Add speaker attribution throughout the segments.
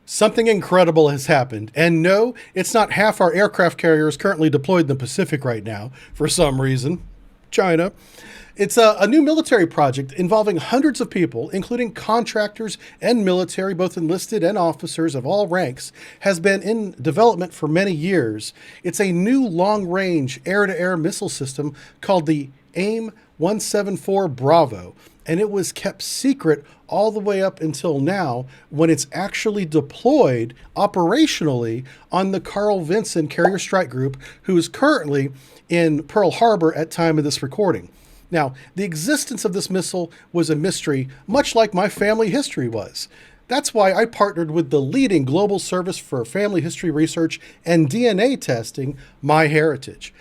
Speaker 1: Something incredible has happened. And no, it's not half our aircraft carriers currently deployed in the Pacific right now, for some reason. China. It's a new military project involving hundreds of people, including contractors and military, both enlisted and officers of all ranks, has been in development for many years. It's a new long-range air-to-air missile system called the AIM-174 Bravo, and it was kept secret all the way up until now when it's actually deployed operationally on the Carl Vinson Carrier Strike Group, who is currently in Pearl Harbor at time of this recording. Now, the existence of this missile was a mystery, much like my family history was. That's why I partnered with the leading global service for family history research and DNA testing, MyHeritage.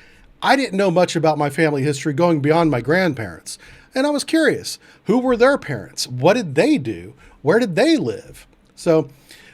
Speaker 1: I didn't know much about my family history going beyond my grandparents, and I was curious. Who were their parents? What did they do? Where did they live? So,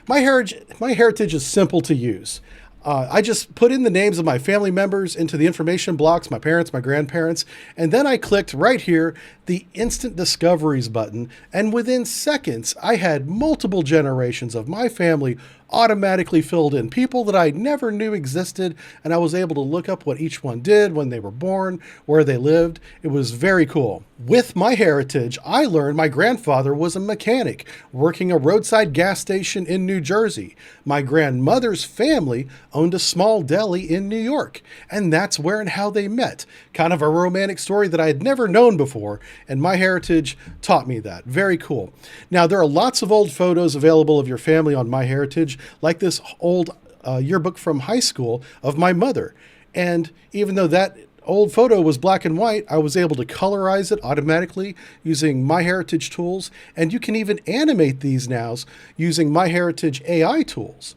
Speaker 1: MyHeritage is simple to use. I just put in the names of my family members into the information blocks, my parents, my grandparents, and then I clicked right here, the Instant Discoveries button, and within seconds, I had multiple generations of my family automatically filled in. People that I never knew existed, and I was able to look up what each one did, when they were born, where they lived. It was very cool. With MyHeritage, I learned my grandfather was a mechanic working a roadside gas station in New Jersey. My grandmother's family owned a small deli in New York, and that's where and how they met. Kind of a romantic story that I had never known before, and MyHeritage taught me that. Very cool. Now, there are lots of old photos available of your family on MyHeritage, like this old yearbook from high school of my mother. And even though that old photo was black and white, I was able to colorize it automatically using MyHeritage tools. And you can even animate these now using MyHeritage AI tools.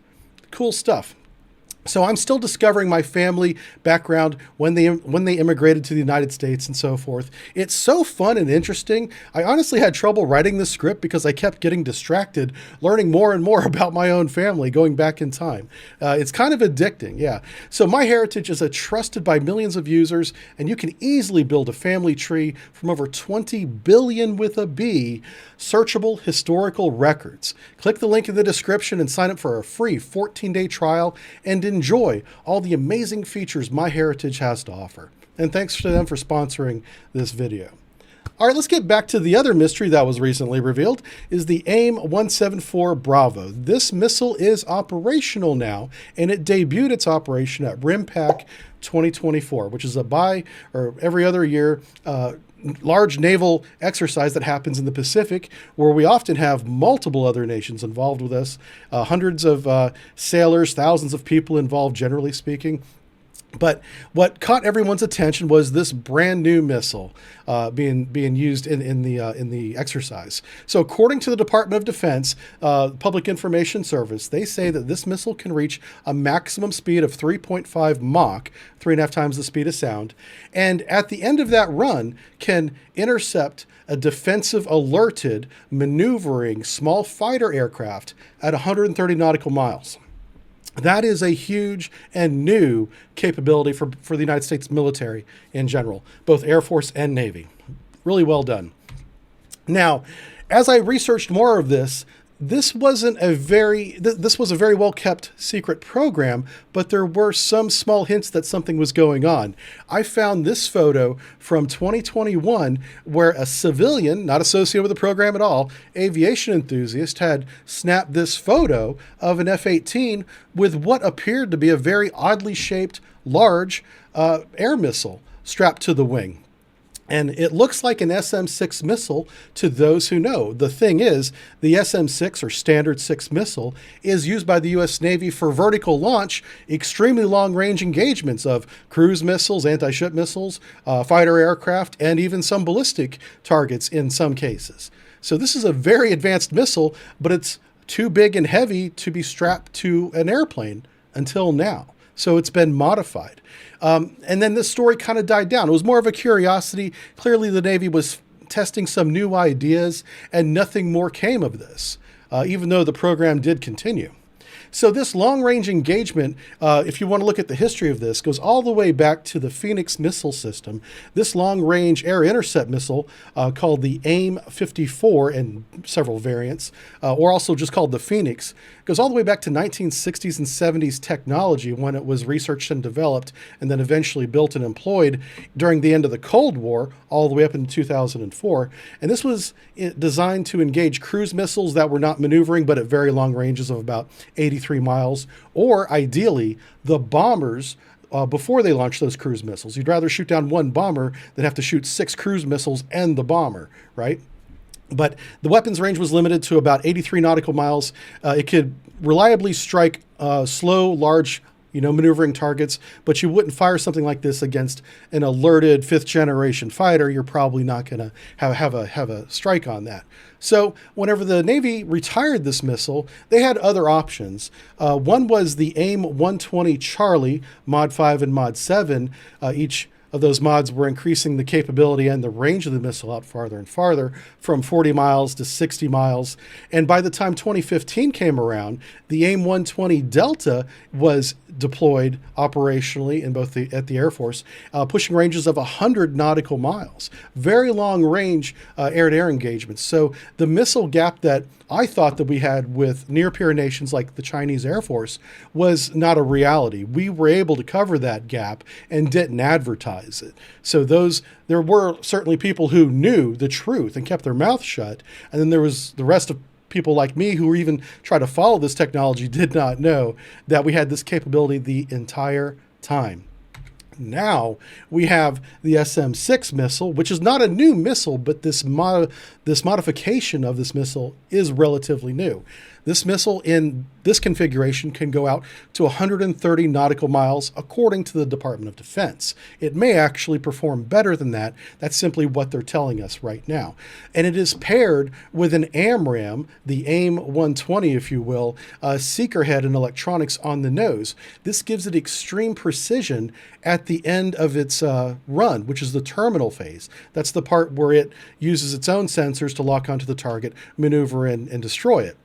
Speaker 1: Cool stuff. So I'm still discovering my family background when they immigrated to the United States and so forth. It's so fun and interesting. I honestly had trouble writing the script because I kept getting distracted, learning more and more about my own family going back in time. It's kind of addicting, yeah. So MyHeritage is trusted by millions of users, and you can easily build a family tree from over 20 billion with a B searchable historical records. Click the link in the description and sign up for a free 14-day trial and enjoy all the amazing features MyHeritage has to offer. And thanks to them for sponsoring this video. All right, let's get back to the other mystery that was recently revealed, is the AIM-174 Bravo. This missile is operational now, and it debuted its operation at RIMPAC 2024, which is every other year large naval exercise that happens in the Pacific, where we often have multiple other nations involved with us, hundreds of sailors, thousands of people involved, generally speaking. But what caught everyone's attention was this brand new missile being used in the exercise. So according to the Department of Defense Public Information Service, they say that this missile can reach a maximum speed of 3.5 Mach, 3.5 times the speed of sound, and at the end of that run can intercept a defensive alerted maneuvering small fighter aircraft at 130 nautical miles. That is a huge and new capability for the United States military in general, both Air Force and Navy. Really well done. Now, as I researched more of this, this was a very well kept secret program, but there were some small hints that something was going on. I found this photo from 2021 where a civilian, not associated with the program at all, aviation enthusiast, had snapped this photo of an F-18 with what appeared to be a very oddly shaped, large air missile strapped to the wing. And it looks like an SM-6 missile to those who know. The thing is, the SM-6 or Standard 6 missile is used by the U.S. Navy for vertical launch, extremely long-range engagements of cruise missiles, anti-ship missiles, fighter aircraft, and even some ballistic targets in some cases. So this is a very advanced missile, but it's too big and heavy to be strapped to an airplane until now. So it's been modified. And then this story kind of died down. It was more of a curiosity. Clearly the Navy was testing some new ideas and nothing more came of this, even though the program did continue. So this long-range engagement, if you want to look at the history of this, goes all the way back to the Phoenix missile system. This long-range air intercept missile, called the AIM-54 in several variants, or also just called the Phoenix, goes all the way back to 1960s and 70s technology when it was researched and developed and then eventually built and employed during the end of the Cold War all the way up into 2004. And this was designed to engage cruise missiles that were not maneuvering but at very long ranges of about 83 miles, or ideally the bombers before they launch those cruise missiles. You'd rather shoot down one bomber than have to shoot 6 cruise missiles and the bomber, right? But the weapons range was limited to about 83 nautical miles. It could reliably strike slow, large, maneuvering targets, but you wouldn't fire something like this against an alerted 5th generation fighter. You're probably not going to have a strike on that. So whenever the Navy retired this missile, they had other options. One was the AIM-120 Charlie, Mod 5 and Mod 7. Each of those mods were increasing the capability and the range of the missile out farther and farther, from 40 miles to 60 miles. And by the time 2015 came around, the AIM-120 Delta was deployed operationally at the Air Force, pushing ranges of 100 nautical miles. Very long range air-to-air engagements. So the missile gap that I thought that we had with near-peer nations like the Chinese Air Force was not a reality. We were able to cover that gap and didn't advertise it. So there were certainly people who knew the truth and kept their mouth shut. And then there was the rest of people like me who even try to follow this technology did not know that we had this capability the entire time. Now we have the SM-6 missile, which is not a new missile, but this modification of this missile is relatively new. This missile in this configuration can go out to 130 nautical miles, according to the Department of Defense. It may actually perform better than that. That's simply what they're telling us right now. And it is paired with an AMRAAM, the AIM-120, if you will, seeker head and electronics on the nose. This gives it extreme precision at the end of its run, which is the terminal phase. That's the part where it uses its own sensors to lock onto the target, maneuver, and destroy it.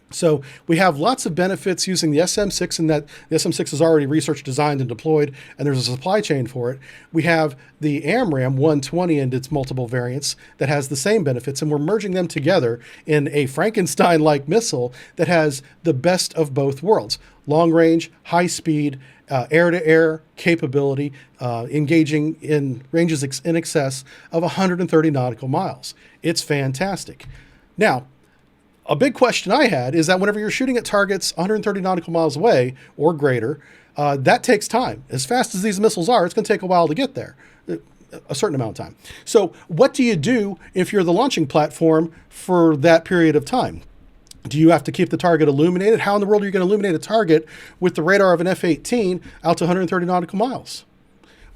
Speaker 1: So we have lots of benefits using the SM-6, in that the SM-6 is already researched, designed, and deployed, and there's a supply chain for it. We have the AMRAAM 120 and its multiple variants that has the same benefits, and we're merging them together in a Frankenstein-like missile that has the best of both worlds. Long range, high speed, air-to-air capability, engaging in ranges in excess of 130 nautical miles. It's fantastic. Now, a big question I had is that whenever you're shooting at targets 130 nautical miles away or greater, that takes time. As fast as these missiles are, it's going to take a while to get there, a certain amount of time. So what do you do if you're the launching platform for that period of time? Do you have to keep the target illuminated? How in the world are you going to illuminate a target with the radar of an F-18 out to 130 nautical miles?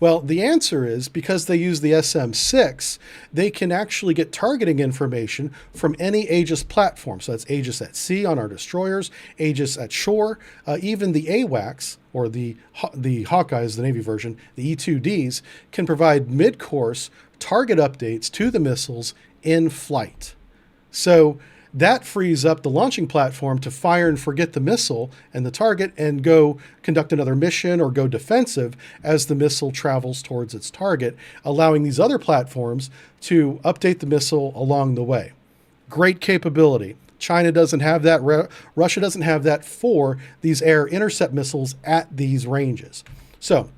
Speaker 1: Well, the answer is because they use the SM-6, they can actually get targeting information from any Aegis platform. So that's Aegis at sea on our destroyers, Aegis at shore, even the AWACS, or the Hawkeyes, the Navy version, the E-2Ds, can provide mid-course target updates to the missiles in flight. So that frees up the launching platform to fire and forget the missile and the target and go conduct another mission or go defensive as the missile travels towards its target, allowing these other platforms to update the missile along the way. Great capability. China doesn't have that. Russia doesn't have that for these air intercept missiles at these ranges. So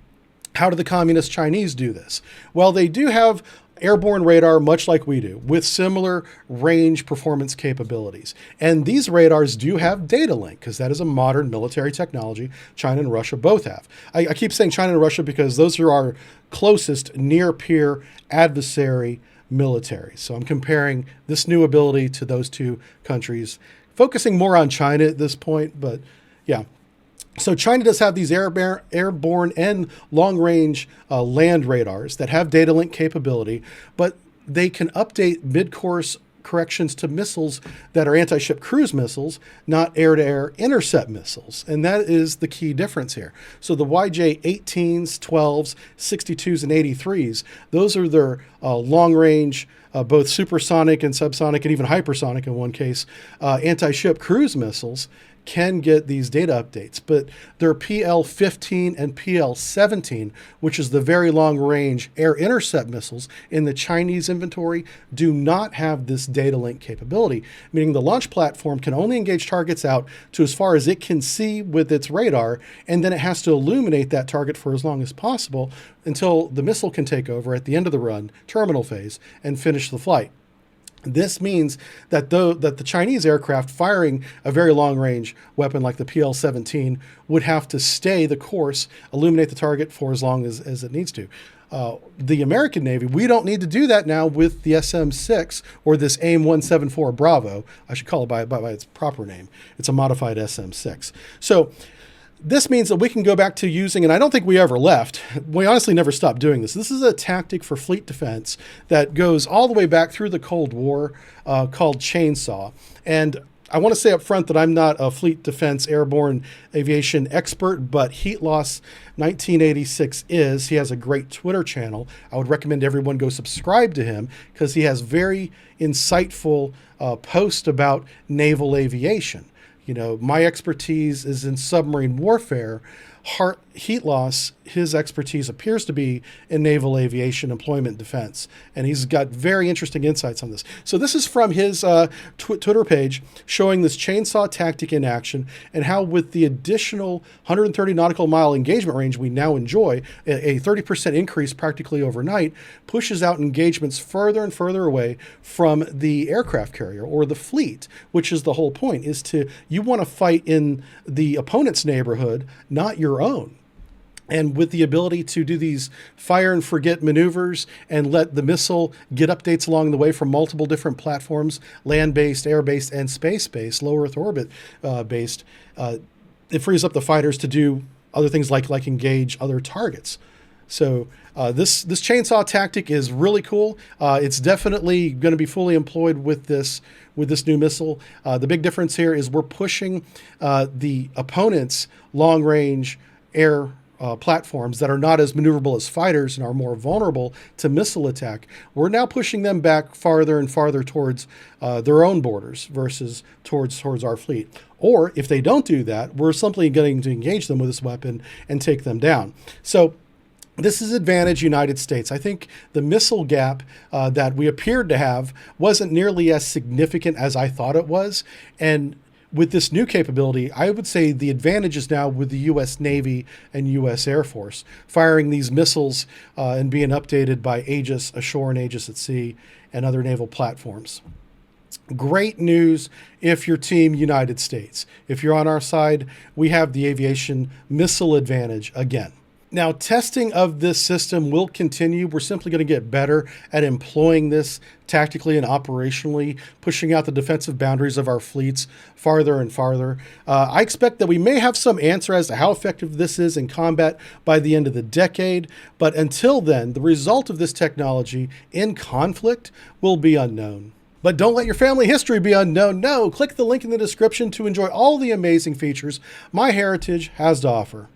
Speaker 1: how do the communist Chinese do this? Well, they do have airborne radar, much like we do, with similar range performance capabilities. And these radars do have data link, because that is a modern military technology China and Russia both have. I keep saying China and Russia because those are our closest near-peer adversary military. So I'm comparing this new ability to those two countries, focusing more on China at this point, but yeah. So China does have these airborne and long-range land radars that have data link capability, but they can update mid-course corrections to missiles that are anti-ship cruise missiles, not air-to-air intercept missiles. And that is the key difference here. So the YJ-18s, 12s, 62s, and 83s, those are their long-range, both supersonic and subsonic and even hypersonic in one case, anti-ship cruise missiles, can get these data updates, but their PL-15 and PL-17, which is the very long-range air intercept missiles in the Chinese inventory, do not have this data link capability, meaning the launch platform can only engage targets out to as far as it can see with its radar, and then it has to illuminate that target for as long as possible until the missile can take over at the end of the run, terminal phase, and finish the flight. This means that the Chinese aircraft firing a very long-range weapon like the PL-17 would have to stay the course, illuminate the target for as long as it needs to. The American Navy, we don't need to do that now with the SM-6 or this AIM-174 Bravo. I should call it by its proper name. It's a modified SM-6. So this means that we can go back to using, and I don't think we ever left. We honestly never stopped doing this. This is a tactic for fleet defense that goes all the way back through the Cold War called chainsaw. And I want to say up front that I'm not a fleet defense airborne aviation expert, but Heat Loss 1986 is. He has a great Twitter channel. I would recommend everyone go subscribe to him because he has very insightful posts about naval aviation. You know, my expertise is in submarine warfare. Heat Loss, his expertise appears to be in naval aviation employment defense, and he's got very interesting insights on this. So this is from his Twitter page showing this chainsaw tactic in action and how with the additional 130 nautical mile engagement range we now enjoy, a 30% increase practically overnight, pushes out engagements further and further away from the aircraft carrier or the fleet, which is the whole point, is you want to fight in the opponent's neighborhood, not your own. And with the ability to do these fire and forget maneuvers and let the missile get updates along the way from multiple different platforms, land-based, air-based, and space-based, low Earth orbit based, it frees up the fighters to do other things like engage other targets. So this chainsaw tactic is really cool. It's definitely going to be fully employed with this new missile. The big difference here is we're pushing the opponent's long-range air platforms that are not as maneuverable as fighters and are more vulnerable to missile attack. We're now pushing them back farther and farther towards their own borders versus towards our fleet. Or if they don't do that, we're simply going to engage them with this weapon and take them down. So this is advantage United States. I think the missile gap that we appeared to have wasn't nearly as significant as I thought it was. And with this new capability, I would say the advantage is now with the U.S. Navy and U.S. Air Force, firing these missiles and being updated by Aegis ashore and Aegis at sea and other naval platforms. Great news if you're Team United States. If you're on our side, we have the aviation missile advantage again. Now, testing of this system will continue. We're simply going to get better at employing this tactically and operationally, pushing out the defensive boundaries of our fleets farther and farther. I expect that we may have some answer as to how effective this is in combat by the end of the decade. But until then, the result of this technology in conflict will be unknown. But don't let your family history be unknown. No, click the link in the description to enjoy all the amazing features MyHeritage has to offer.